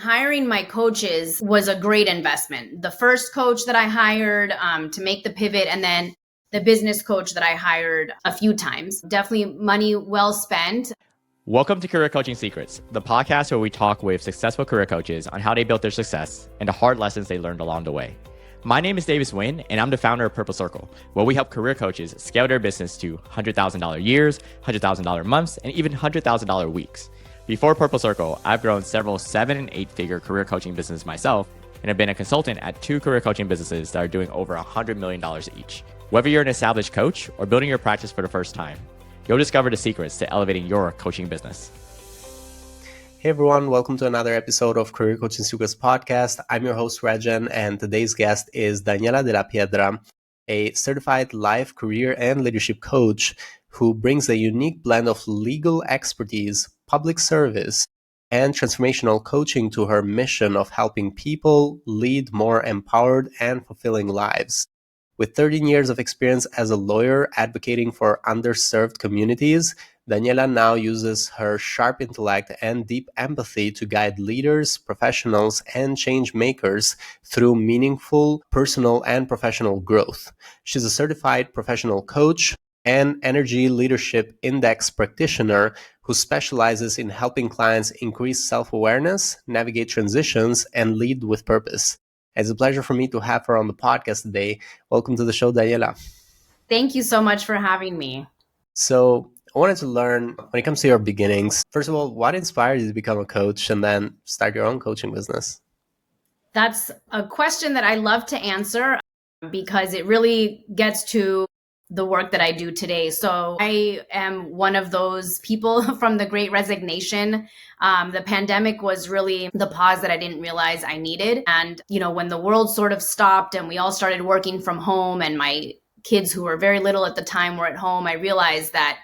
hiring my coaches was a great investment. The first coach that I hired to make the pivot, and then the business coach that I hired a few times. Definitely money well spent. Welcome to Career Coaching Secrets, the podcast where we talk with successful career coaches on how they built their success and the hard lessons they learned along the way. My name is Davis Nguyen, and I'm the founder of Purple Circle, where we help career coaches scale their business to $100,000 years, $100,000 months, and even $100,000 weeks. Before Purple Circle, I've grown several 7- and 8-figure career coaching businesses myself, and have been a consultant at 2 career coaching businesses that are doing over $100 million each. Whether you're an established coach or building your practice for the first time, you'll discover the secrets to elevating your coaching business. Hey everyone, welcome to another episode of Career Coaching Secrets podcast. I'm your host, Rajan, and today's guest is Daniela De La Piedra, a certified life, career, and leadership coach who brings a unique blend of legal expertise, public service, and transformational coaching to her mission of helping people lead more empowered and fulfilling lives. With 13 years of experience as a lawyer advocating for underserved communities, Daniela now uses her sharp intellect and deep empathy to guide leaders, professionals, and change makers through meaningful personal and professional growth. She's a certified professional coach and energy leadership index practitioner who specializes in helping clients increase self-awareness, navigate transitions, and lead with purpose. It's a pleasure for me to have her on the podcast today. Welcome to the show, Daniela. Thank you so much for having me. So I wanted to learn, when it comes to your beginnings, first of all, what inspired you to become a coach and then start your own coaching business? That's a question that I love to answer because it really gets to the work that I do today. So I am one of those people from the Great Resignation. The pandemic was really the pause that I didn't realize I needed. And, when the world sort of stopped and we all started working from home and my kids who were very little at the time were at home, I realized that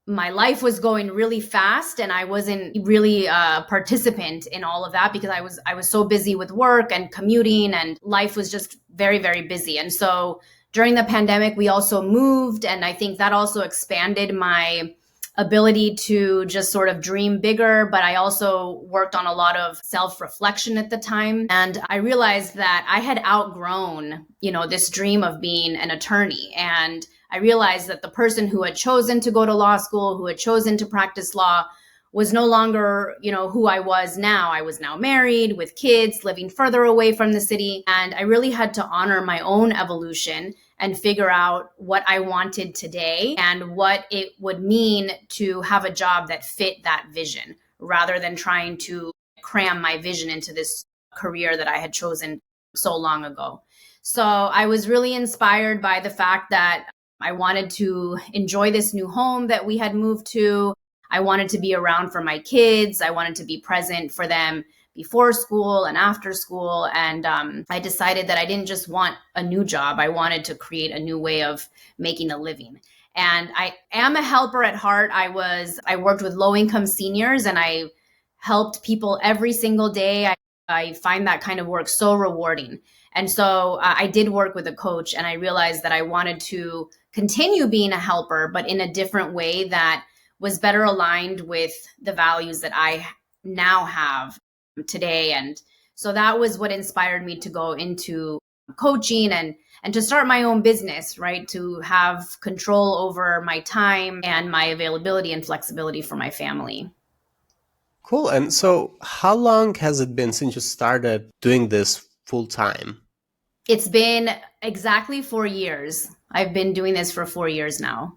my life was going really fast and I wasn't really a participant in all of that because I was so busy with work and commuting, and life was just very, very busy. And so during the pandemic, we also moved, and I think that also expanded my ability to just sort of dream bigger. But I also worked on a lot of self-reflection at the time. And I realized that I had outgrown, this dream of being an attorney. And I realized that the person who had chosen to go to law school, who had chosen to practice law, was no longer, who I was now. I was now married with kids, living further away from the city. And I really had to honor my own evolution and figure out what I wanted today and what it would mean to have a job that fit that vision, rather than trying to cram my vision into this career that I had chosen so long ago. So I was really inspired by the fact that I wanted to enjoy this new home that we had moved to. I wanted to be around for my kids. I wanted to be present for them before school and after school. And I decided that I didn't just want a new job. I wanted to create a new way of making a living. And I am a helper at heart. I worked with low-income seniors and I helped people every single day. I find that kind of work so rewarding. And so I did work with a coach, and I realized that I wanted to continue being a helper, but in a different way that was better aligned with the values that I now have today. And so that was what inspired me to go into coaching and to start my own business, right? To have control over my time and my availability and flexibility for my family. Cool. And so how long has it been since you started doing this full time? It's been exactly 4 years. I've been doing this for 4 years now.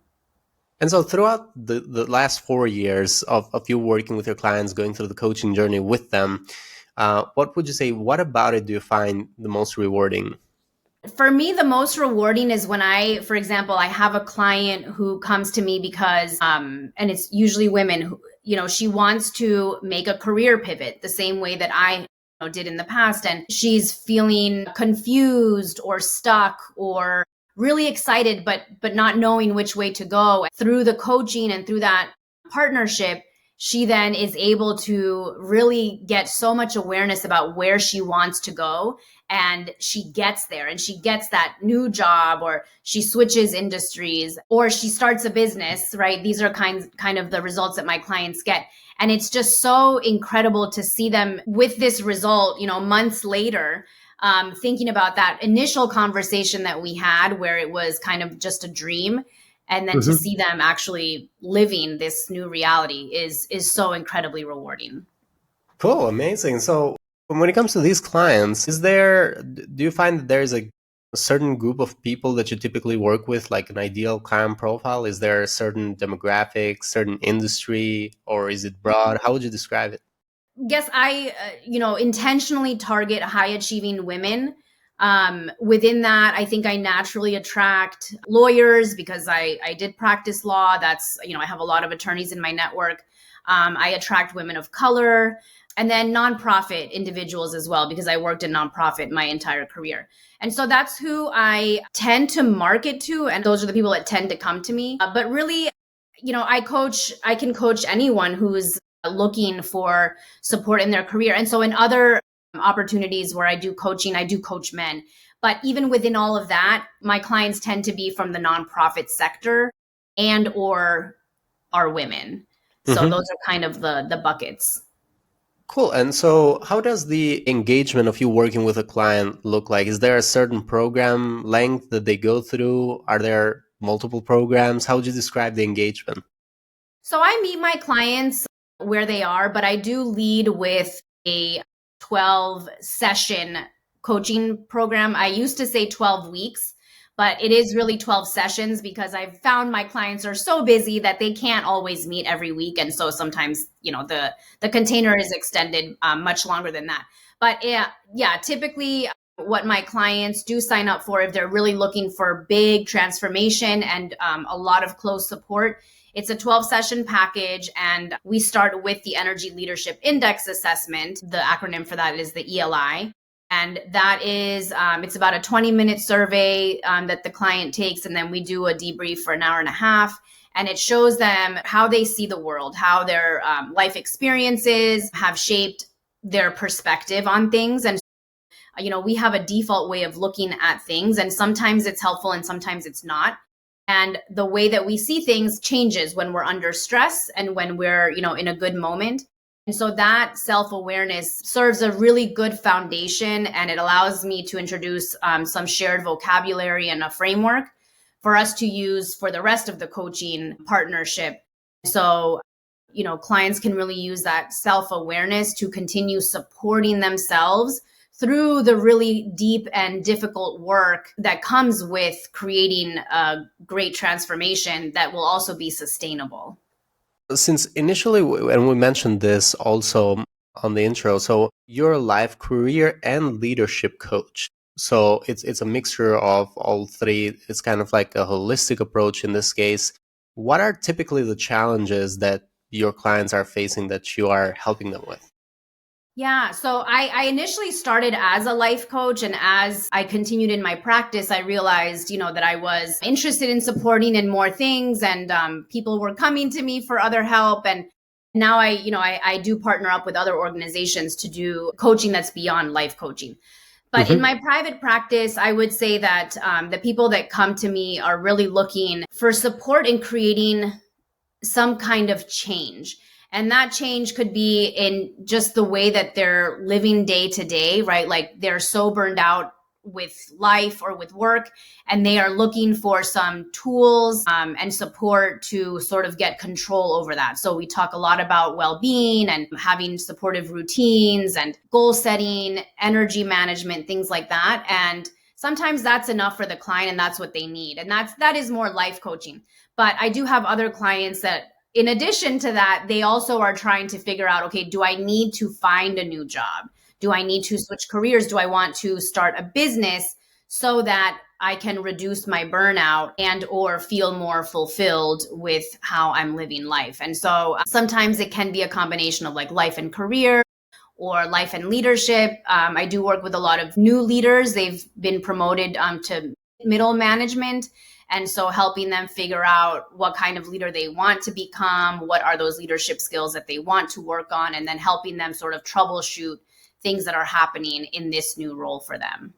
And so throughout the last 4 years of you working with your clients, going through the coaching journey with them, what would you say, what about it do you find the most rewarding? For me, the most rewarding is when for example, I have a client who comes to me because, and it's usually women who, she wants to make a career pivot the same way that I did in the past. And she's feeling confused or stuck or really excited, but not knowing which way to go. Through the coaching and through that partnership, she then is able to really get so much awareness about where she wants to go. And she gets there and she gets that new job, or she switches industries, or she starts a business, right? These are kind of the results that my clients get. And it's just so incredible to see them with this result, months later, thinking about that initial conversation that we had where it was kind of just a dream. And then to see them actually living this new reality is so incredibly rewarding. Cool, amazing. So when it comes to these clients, do you find that there's a certain group of people that you typically work with, like an ideal client profile? Is there a certain demographic, certain industry, or is it broad? How would you describe it? Yes, I, intentionally target high achieving women. Within that, I think I naturally attract lawyers because I did practice law. That's, I have a lot of attorneys in my network. I attract women of color, and then nonprofit individuals as well, because I worked in nonprofit my entire career. And so that's who I tend to market to. And those are the people that tend to come to me. But really, I can coach anyone who's looking for support in their career. And so in other opportunities where I do coaching, I do coach men. But even within all of that, my clients tend to be from the nonprofit sector and or are women. So those are kind of the buckets. Cool. And so how does the engagement of you working with a client look like? Is there a certain program length that they go through? Are there multiple programs? How would you describe the engagement? So I meet my clients where they are, but I do lead with a 12 session coaching program. I used to say 12 weeks, but it is really 12 sessions because I've found my clients are so busy that they can't always meet every week. And so sometimes, the container is extended much longer than that. But yeah, typically what my clients do sign up for, if they're really looking for big transformation and a lot of close support, it's a 12 session package, and we start with the Energy Leadership Index Assessment. The acronym for that is the ELI. And that is, it's about a 20-minute survey that the client takes, and then we do a debrief for an hour and a half. And it shows them how they see the world, how their life experiences have shaped their perspective on things. And we have a default way of looking at things, and sometimes it's helpful and sometimes it's not. And the way that we see things changes when we're under stress and when we're, in a good moment. And so that self-awareness serves a really good foundation, and it allows me to introduce some shared vocabulary and a framework for us to use for the rest of the coaching partnership. So, clients can really use that self-awareness to continue supporting themselves through the really deep and difficult work that comes with creating a great transformation that will also be sustainable. Since initially, and we mentioned this also on the intro, so you're a life, career, and leadership coach. So it's a mixture of all three. It's kind of like a holistic approach in this case. What are typically the challenges that your clients are facing that you are helping them with? Yeah, so I initially started as a life coach, and as I continued in my practice, I realized, that I was interested in supporting in more things, and people were coming to me for other help. And now I do partner up with other organizations to do coaching that's beyond life coaching. But in my private practice, I would say that the people that come to me are really looking for support in creating some kind of change. And that change could be in just the way that they're living day to day, right? Like they're so burned out with life or with work, and they are looking for some tools and support to sort of get control over that. So we talk a lot about well-being and having supportive routines and goal setting, energy management, things like that. And sometimes that's enough for the client, and that's what they need. And that is more life coaching. But I do have other clients that, in addition to that, they also are trying to figure out, okay, do I need to find a new job? Do I need to switch careers? Do I want to start a business so that I can reduce my burnout and or feel more fulfilled with how I'm living life? And so sometimes it can be a combination of like life and career or life and leadership. I do work with a lot of new leaders. They've been promoted to middle management. And so helping them figure out what kind of leader they want to become, what are those leadership skills that they want to work on, and then helping them sort of troubleshoot things that are happening in this new role for them.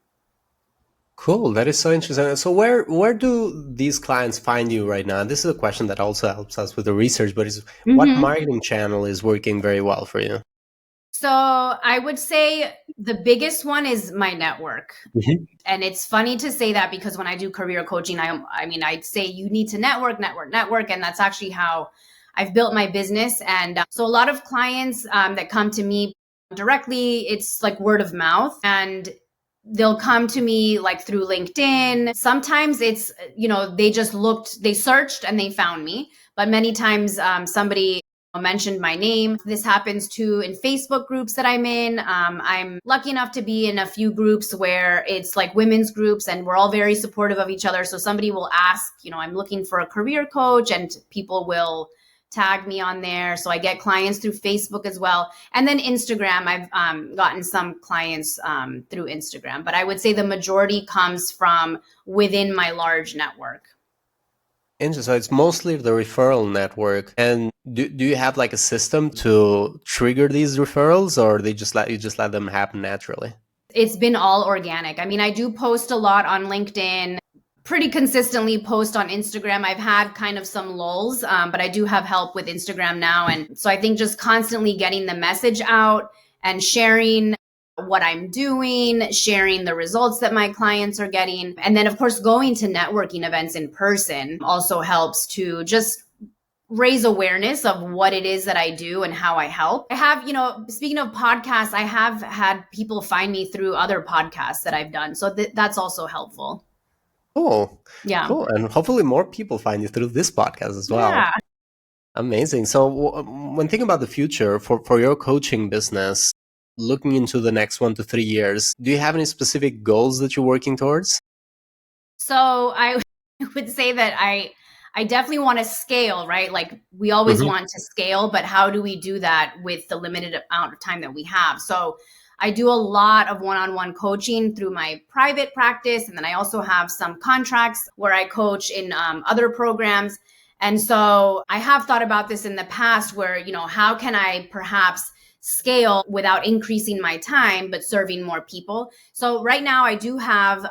Cool. That is so interesting. So where do these clients find you right now? This is a question that also helps us with the research, but is what marketing channel is working very well for you? So I would say the biggest one is my network. And it's funny to say that because when I do career coaching, I mean, I'd say you need to network. And that's actually how I've built my business. And so a lot of clients that come to me directly, it's like word of mouth. And they'll come to me like through LinkedIn. Sometimes it's, they searched and they found me. But many times somebody mentioned my name. This happens too in Facebook groups that I'm in. I'm lucky enough to be in a few groups where it's like women's groups and we're all very supportive of each other. So somebody will ask, I'm looking for a career coach, and people will tag me on there. So I get clients through Facebook as well. And then Instagram, I've gotten some clients through Instagram, but I would say the majority comes from within my large network. Interesting. So it's mostly the referral network. And do you have like a system to trigger these referrals, or they just let them happen naturally? It's been all organic. I mean, I do post a lot on LinkedIn, pretty consistently post on Instagram. I've had kind of some lulls, but I do have help with Instagram now. And so I think just constantly getting the message out and sharing what I'm doing, sharing the results that my clients are getting. And then, of course, going to networking events in person also helps to just raise awareness of what it is that I do and how I help. I have, speaking of podcasts, I have had people find me through other podcasts that I've done. So that's also helpful. Cool. Yeah. Cool. And hopefully more people find you through this podcast as well. Yeah. Amazing. So when thinking about the future for your coaching business, looking into the next 1 to 3 years, do you have any specific goals that you're working towards? So I would say that I definitely want to scale, right? Like we always want to scale, but how do we do that with the limited amount of time that we have? So I do a lot of one-on-one coaching through my private practice. And then I also have some contracts where I coach in other programs. And so I have thought about this in the past where, how can I perhaps scale without increasing my time, but serving more people. So right now I do have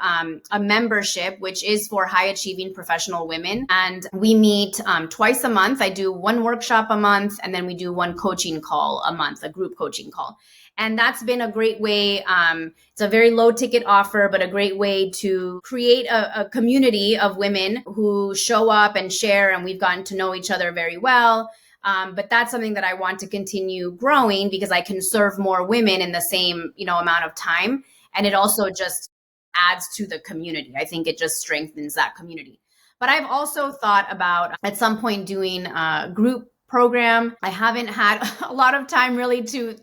a membership, which is for high achieving professional women. And we meet twice a month. I do one workshop a month, and then we do one coaching call a month, a group coaching call. And that's been a great way. It's a very low ticket offer, but a great way to create a community of women who show up and share. And we've gotten to know each other very well. But that's something that I want to continue growing because I can serve more women in the same, amount of time. And it also just adds to the community. I think it just strengthens that community. But I've also thought about at some point doing a group program. I haven't had a lot of time really to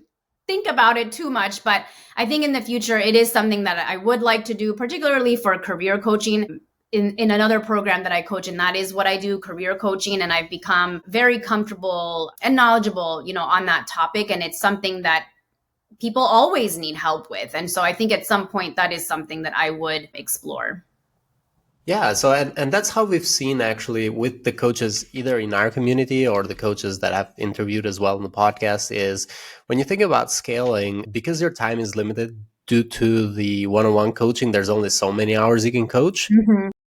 think about it too much, but I think in the future, it is something that I would like to do, particularly for career coaching. In another program that I coach, and that is what I do, career coaching. And I've become very comfortable and knowledgeable, on that topic. And it's something that people always need help with. And so I think at some point that is something that I would explore. Yeah. So, and that's how we've seen actually with the coaches, either in our community or the coaches that I've interviewed as well in the podcast, is when you think about scaling, because your time is limited due to the one-on-one coaching, there's only so many hours you can coach.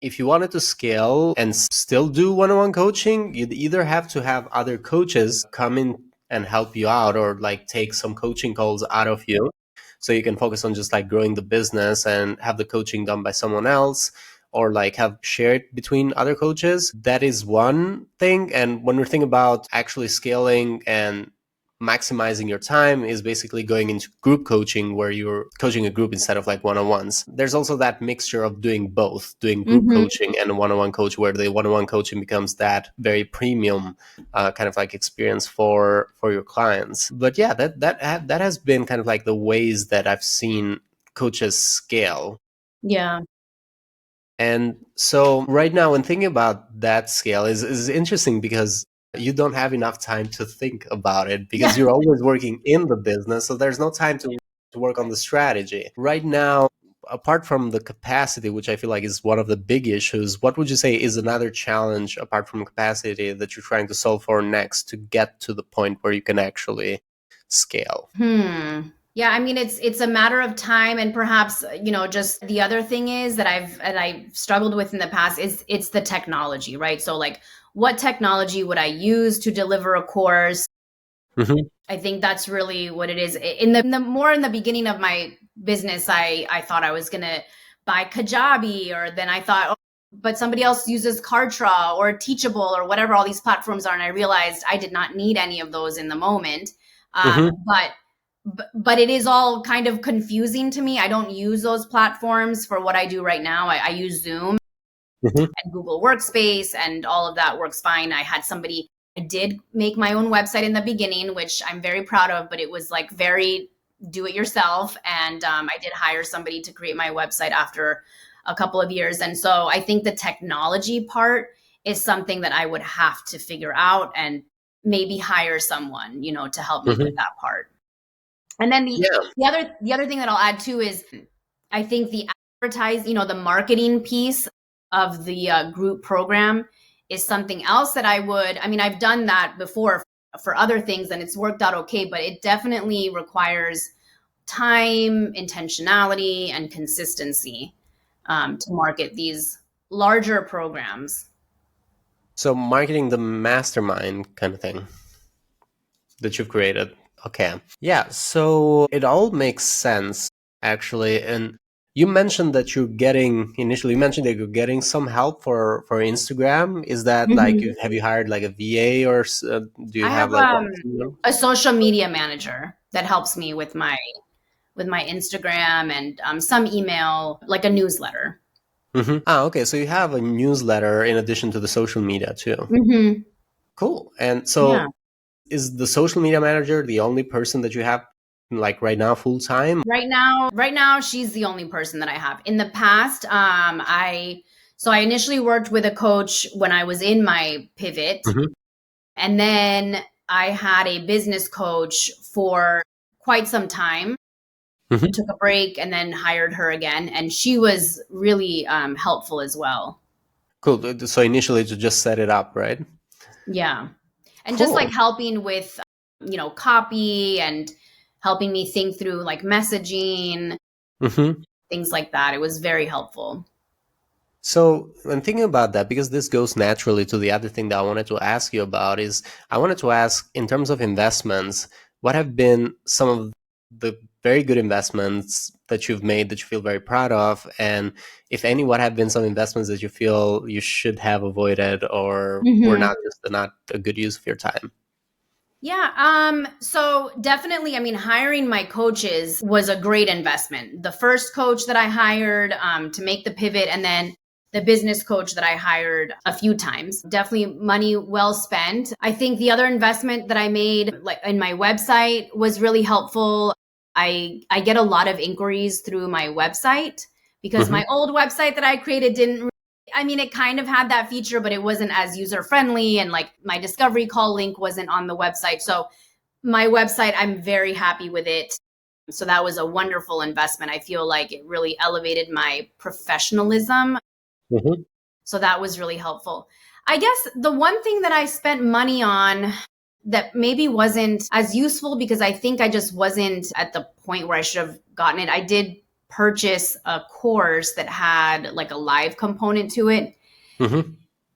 If you wanted to scale and still do one-on-one coaching, you'd either have to have other coaches come in and help you out, or like take some coaching calls out of you so you can focus on just like growing the business and have the coaching done by someone else, or like have shared between other coaches. That is one thing. And when we're thinking about actually scaling and maximizing your time, is basically going into group coaching where you're coaching a group instead of like one-on-ones. There's also that mixture of doing both, doing group coaching and one-on-one coach, where the one-on-one coaching becomes that very premium kind of like experience for your clients. But yeah, that has been kind of like the ways that I've seen coaches scale. Yeah. And so right now, when thinking about that scale is interesting because you don't have enough time to think about it because you're always working in the business. So there's no time to work on the strategy. Right now, apart from the capacity, which I feel like is one of the big issues, what would you say is another challenge apart from capacity that you're trying to solve for next to get to the point where you can actually scale? Yeah, I mean it's a matter of time, and perhaps just the other thing is that I've struggled with in the past is it's the technology, right? So like, what technology would I use to deliver a course? Mm-hmm. I think that's really what it is. In the beginning of my business, I thought I was gonna buy Kajabi, or then I thought, oh, but somebody else uses Kartra or Teachable or whatever all these platforms are, and I realized I did not need any of those in the moment. Mm-hmm. But it is all kind of confusing to me. I don't use those platforms for what I do right now. I use Zoom Mm-hmm. and Google Workspace, and all of that works fine. I did make my own website in the beginning, which I'm very proud of, but it was like very do it yourself. And I did hire somebody to create my website after a couple of years. And so I think the technology part is something that I would have to figure out and maybe hire someone, to help me with Mm-hmm. that part. And then Yeah. the other thing that I'll add too is I think the the marketing piece of the group program is something else that I've done that before for other things and it's worked out okay, but it definitely requires time, intentionality, and consistency to market these larger programs. So marketing the mastermind kind of thing that you've created. Okay. Yeah. So it all makes sense, actually. And you mentioned that you mentioned that you're getting some help for Instagram. Is that like, Mhm. have you hired like a VA or do you I have have like a social media manager that helps me with my Instagram and some email, like a newsletter. Mhm. Ah, okay. So you have a newsletter in addition to the social media too. Hmm. Cool. And Yeah. so is the social media manager the only person that you have like right now full time? Right now, she's the only person that I have. In the past, I initially worked with a coach when I was in my pivot, Mhm. and then I had a business coach for quite some time. Mhm. Took a break and then hired her again, and she was really helpful as well. Cool. So initially to just set it up, right? Yeah, and just like Cool. helping with copy and helping me think through like messaging, Mhm. things like that. It was very helpful. So when thinking about that, because this goes naturally to the other thing that I wanted to ask you about is I wanted to ask in terms of investments, what have been some of the very good investments that you've made that you feel very proud of? And if any, what have been some investments that you feel you should have avoided or were Hmm. not a good use of your time? Yeah. So definitely, hiring my coaches was a great investment. The first coach that I hired to make the pivot, and then the business coach that I hired a few times. Definitely money well spent. I think the other investment that I made, like in my website, was really helpful. I get a lot of inquiries through my website because Hmm. my old website that I created didn't it kind of had that feature, but it wasn't as user friendly. And like my discovery call link wasn't on the website. So my website, I'm very happy with it. So that was a wonderful investment. I feel like it really elevated my professionalism. Hmm. So that was really helpful. I guess the one thing that I spent money on that maybe wasn't as useful because I think I just wasn't at the point where I should have gotten it. I did purchase a course that had like a live component to it. Hmm.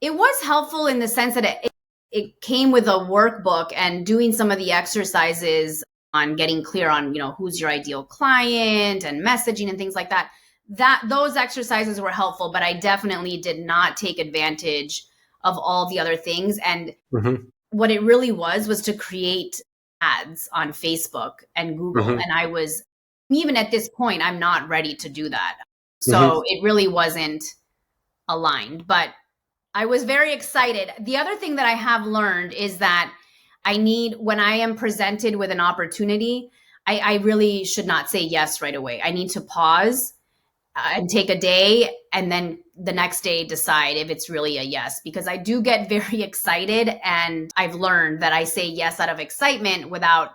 It was helpful in the sense that it came with a workbook and doing some of the exercises on getting clear on who's your ideal client and messaging and things like that. Those exercises were helpful, but I definitely did not take advantage of all the other things. And Hmm. what it really was to create ads on Facebook and Google, Hmm. and I was, even at this point, I'm not ready to do that. Hmm. So it really wasn't aligned, but I was very excited. The other thing that I have learned is that when I am presented with an opportunity, I really should not say yes right away. I need to pause and take a day, and then the next day decide if it's really a yes, because I do get very excited. And I've learned that I say yes out of excitement without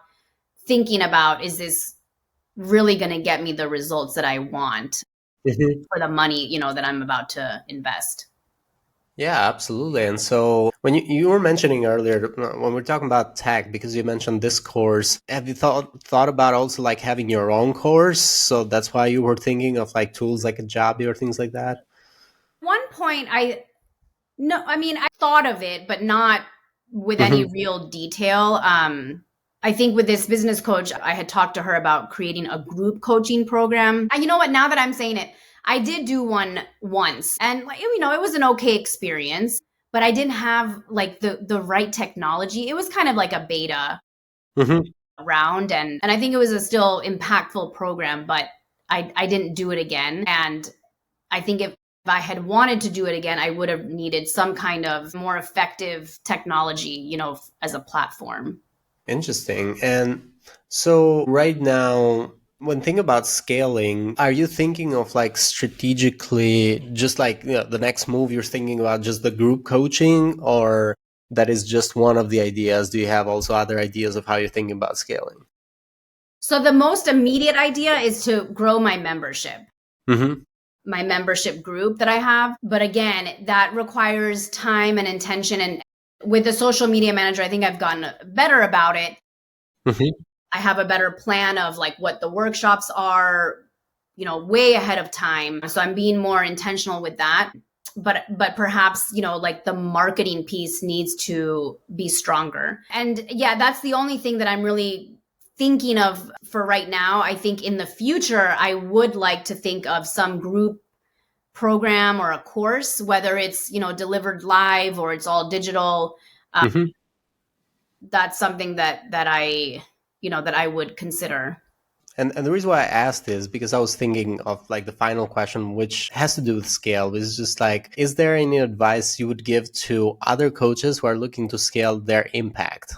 thinking about, is this really going to get me the results that I want? Mhm. for the money, that I'm about to invest. Yeah, absolutely. And so when you were mentioning earlier, when we're talking about tech, because you mentioned this course, have you thought about also like having your own course? So that's why you were thinking of like tools like a Kajabi or things like that? One point, I thought of it, but not with any Hmm. real detail. I think with this business coach, I had talked to her about creating a group coaching program. And you know what? Now that I'm saying it, I did do one once, and it was an okay experience, but I didn't have like the right technology. It was kind of like a beta Hmm. round, and I think it was a still impactful program, but I didn't do it again. And I think if I had wanted to do it again, I would have needed some kind of more effective technology, as a platform. Interesting. And so right now, when thinking about scaling, are you thinking of like strategically, just like the next move you're thinking about just the group coaching, or that is just one of the ideas? Do you have also other ideas of how you're thinking about scaling? So the most immediate idea is to grow Hmm. my membership group that I have. But again, that requires time and intention. And with the social media manager, I think I've gotten better about it. Hmm. I have a better plan of like what the workshops are, way ahead of time. So I'm being more intentional with that. But perhaps, like the marketing piece needs to be stronger. And yeah, that's the only thing that I'm really thinking of for right now. I think in the future, I would like to think of some group program or a course, whether it's, delivered live or it's all digital. Hmm. That's something that I would consider. And the reason why I asked is because I was thinking of like the final question, which has to do with scale. It's just like, is there any advice you would give to other coaches who are looking to scale their impact?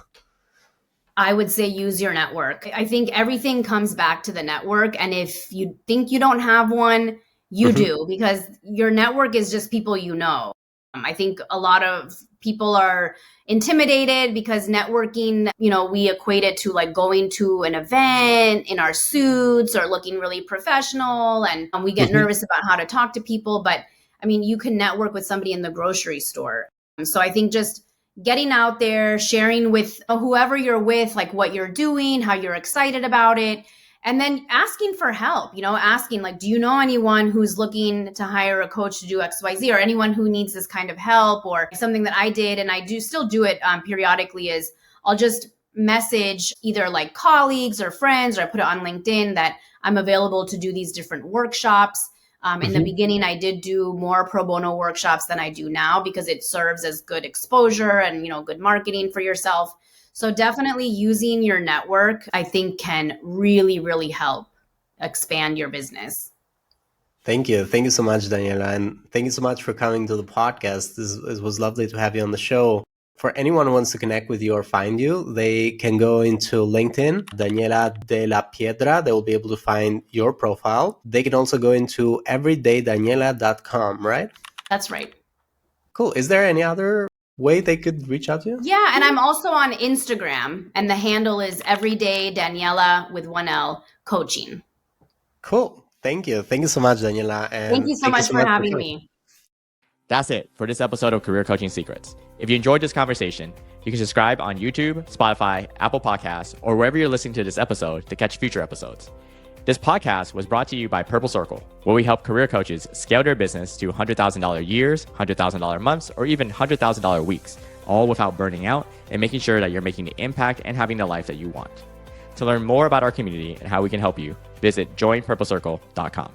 I would say use your network. I think everything comes back to the network. And if you think you don't have one, you Hmm. do, because your network is just people you know. I think a lot of people are intimidated because networking, we equate it to like going to an event in our suits or looking really professional. And we get Hmm. nervous about how to talk to people. But I mean, you can network with somebody in the grocery store. So I think just getting out there, sharing with whoever you're with, like what you're doing, how you're excited about it, and then asking for help, asking like, do you know anyone who's looking to hire a coach to do XYZ, or anyone who needs this kind of help? Or something that I did, and I do still do it periodically, is I'll just message either like colleagues or friends, or I put it on LinkedIn that I'm available to do these different workshops. In the Hmm. beginning, I did do more pro bono workshops than I do now because it serves as good exposure and, good marketing for yourself. So definitely using your network, I think, can really, really help expand your business. Thank you. Thank you so much, Daniela. And thank you so much for coming to the podcast. It was lovely to have you on the show. For anyone who wants to connect with you or find you, they can go into LinkedIn, Daniela De La Piedra. They will be able to find your profile. They can also go into everydaydaniela.com, right? That's right. Cool. Is there any other way they could reach out to you? Yeah. And I'm also on Instagram, and the handle is Everyday Daniela with 1L coaching. Cool. Thank you. Thank you so much, Daniela. Thank And you so thank you much so for much for having coming. me. That's it for this episode of Career Coaching Secrets. If you enjoyed this conversation, you can subscribe on YouTube, Spotify, Apple Podcasts, or wherever you're listening to this episode to catch future episodes. This podcast was brought to you by Purple Circle, where we help career coaches scale their business to $100,000 years, $100,000 months, or even $100,000 weeks, all without burning out and making sure that you're making the impact and having the life that you want. To learn more about our community and how we can help you, visit joinpurplecircle.com.